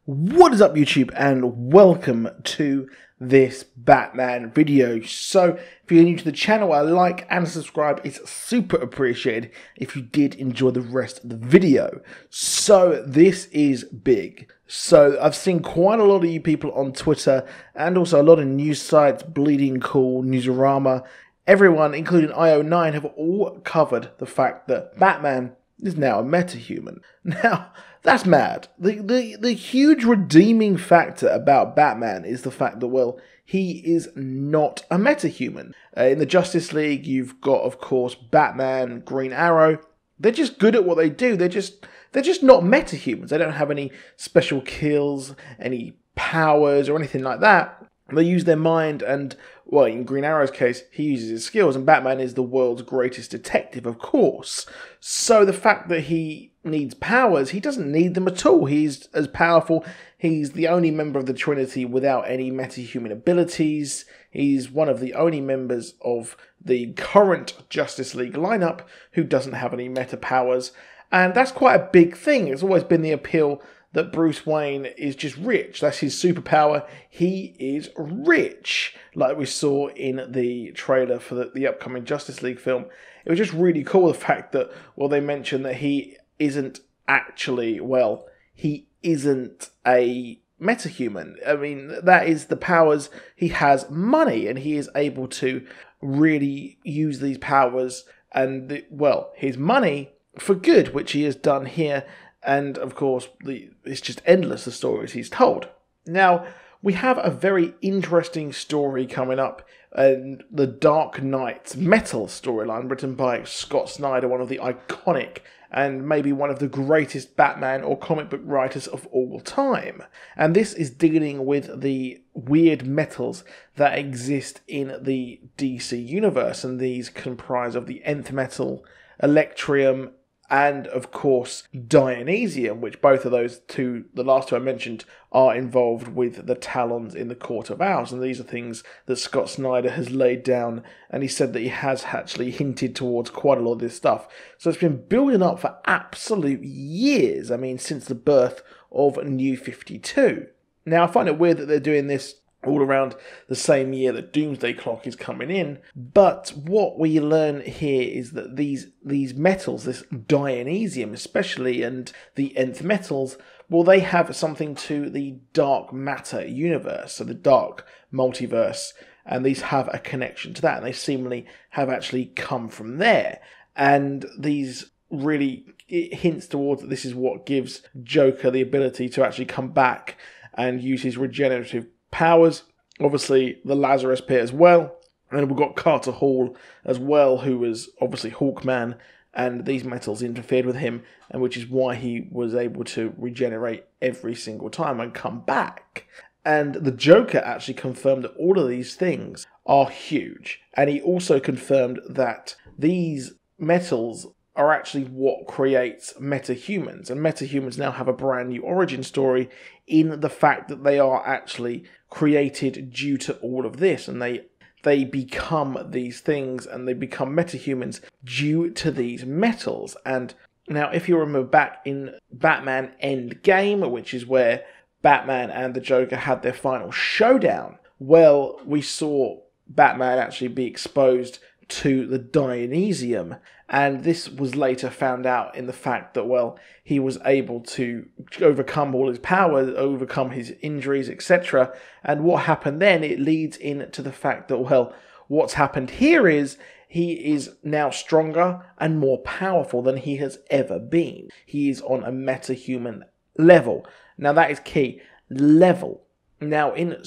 What is up YouTube, and welcome to this Batman video. So if you're new to the channel, a like and subscribe is super appreciated if you did enjoy the rest of the video. So this is big. So I've seen quite a lot of you people on Twitter and also a lot of news sites, Bleeding Cool, Newsarama, everyone including IO9 have all covered the fact that Batman is now a metahuman. Now, that's mad. The huge redeeming factor about Batman is the fact that, well, he is not a metahuman. In the Justice League, you've got, of course, Batman, Green Arrow. They're just good at what they do. They're just not metahumans. They don't have any special kills, any powers, or anything like that. They use their mind and, well, in Green Arrow's case, he uses his skills, and Batman is the world's greatest detective, of course. So the fact that he needs powers, he doesn't need them at all. He's as powerful. He's the only member of the Trinity without any metahuman abilities. He's one of the only members of the current Justice League lineup who doesn't have any meta powers. And that's quite a big thing. It's always been the appeal that Bruce Wayne is just rich. That's his superpower. He is rich, like we saw in the trailer for the upcoming Justice League film. It was just really cool, the fact that, well, they mentioned that he isn't actually, well, he isn't a metahuman. I mean, that is the powers. He has money, and he is able to really use these powers and, well, his money for good, which he has done here. And, of course, it's just endless, the stories he's told. Now, we have a very interesting story coming up, the Dark Knight's Metal storyline, written by Scott Snyder, one of the iconic and maybe one of the greatest Batman or comic book writers of all time. And this is dealing with the weird metals that exist in the DC universe, and these comprise of the Nth metal, Electrium, and, of course, Dionysium, which both of those two, the last two I mentioned, are involved with the Talons in the Court of Owls. And these are things that Scott Snyder has laid down, and he said that he has actually hinted towards quite a lot of this stuff. So it's been building up for absolute years, I mean, since the birth of New 52. Now, I find it weird that they're doing this all around the same year that Doomsday Clock is coming in. But what we learn here is that these metals, this Dionysium especially, and the Nth metals, well, they have something to the dark matter universe, so the dark multiverse, and these have a connection to that, and they seemingly have actually come from there. And these really, it hints towards that this is what gives Joker the ability to actually come back and use his regenerative powers. Obviously, the Lazarus Pit as well. And we've got Carter Hall as well, who was obviously Hawkman, and these metals interfered with him, and which is why he was able to regenerate every single time and come back. And the Joker actually confirmed that all of these things are huge. And he also confirmed that these metals are actually what creates metahumans. And metahumans now have a brand new origin story in the fact that they are actually created due to all of this. And they become these things, and they become metahumans due to these metals. And now, if you remember back in Batman Endgame, which is where Batman and the Joker had their final showdown, well, we saw Batman actually be exposed to the Dionysium, and this was later found out in the fact that, well, he was able to overcome all his powers, overcome his injuries, etc. And what happened then, it leads into the fact that, well, what's happened here is he is now stronger and more powerful than he has ever been. He is on a metahuman level. Now that is key, level. Now in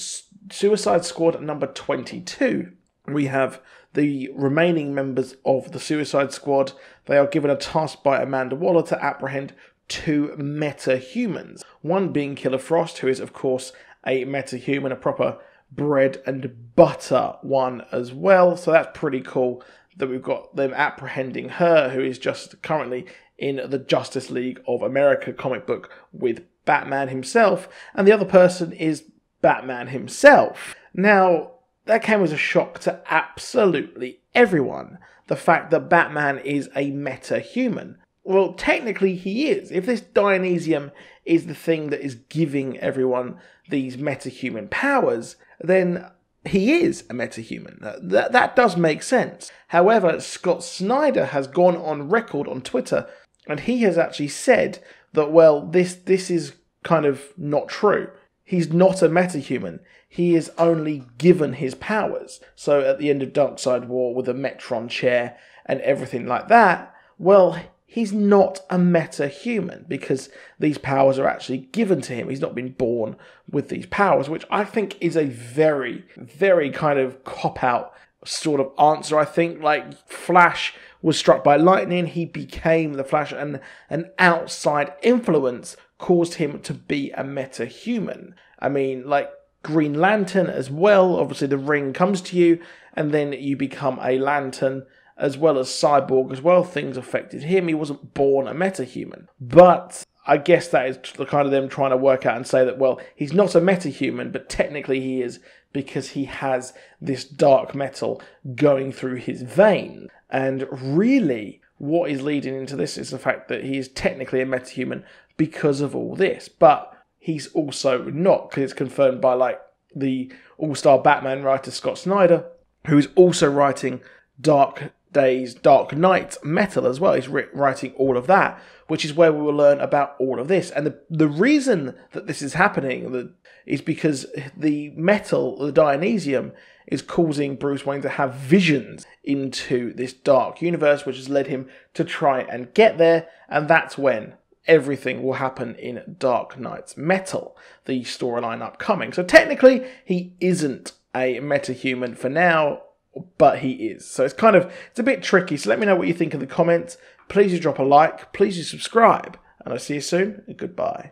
Suicide Squad number 22, we have the remaining members of the Suicide Squad. They are given a task by Amanda Waller to apprehend two metahumans. One being Killer Frost, who is, of course, a metahuman, a proper bread and butter one as well. So that's pretty cool that we've got them apprehending her, who is just currently in the Justice League of America comic book with Batman himself. And the other person is Batman himself. Now, that came as a shock to absolutely everyone. The fact that Batman is a metahuman. well, technically he is. If this Dionysium is the thing that is giving everyone these metahuman powers, then he is a metahuman. That does make sense. However, Scott Snyder has gone on record on Twitter, and he has actually said that, well, this is kind of not true. He's not a metahuman. He is only given his powers. So at the end of Darkseid War with a Metron chair and everything like that, well, he's not a metahuman because these powers are actually given to him. He's not been born with these powers, which I think is a very, very kind of cop-out sort of answer. I think, like, Flash was struck by lightning, he became the Flash, and an outside influence caused him to be a metahuman. I mean, like Green Lantern as well, obviously the ring comes to you, and then you become a Lantern, as well as Cyborg as well. Things affected him. He wasn't born a metahuman. But I guess that is the kind of them trying to work out and say that, well, he's not a metahuman, but technically he is because he has this dark metal going through his vein. And really, what is leading into this is the fact that he is technically a metahuman because of all this. But he's also not, because it's confirmed by, like, the all-star Batman writer Scott Snyder, who is also writing Dark Knight metal as well. He's writing all of that, which is where we will learn about all of this. And the reason that this is happening is because the metal, the Dionysium, is causing Bruce Wayne to have visions into this dark universe, which has led him to try and get there. And that's when everything will happen in Dark Knight's Metal, the storyline upcoming. So technically, he isn't a metahuman for now, but he is. So it's a bit tricky. So let me know what you think in the comments. Please do drop a like. Please do subscribe. And I'll see you soon. Goodbye.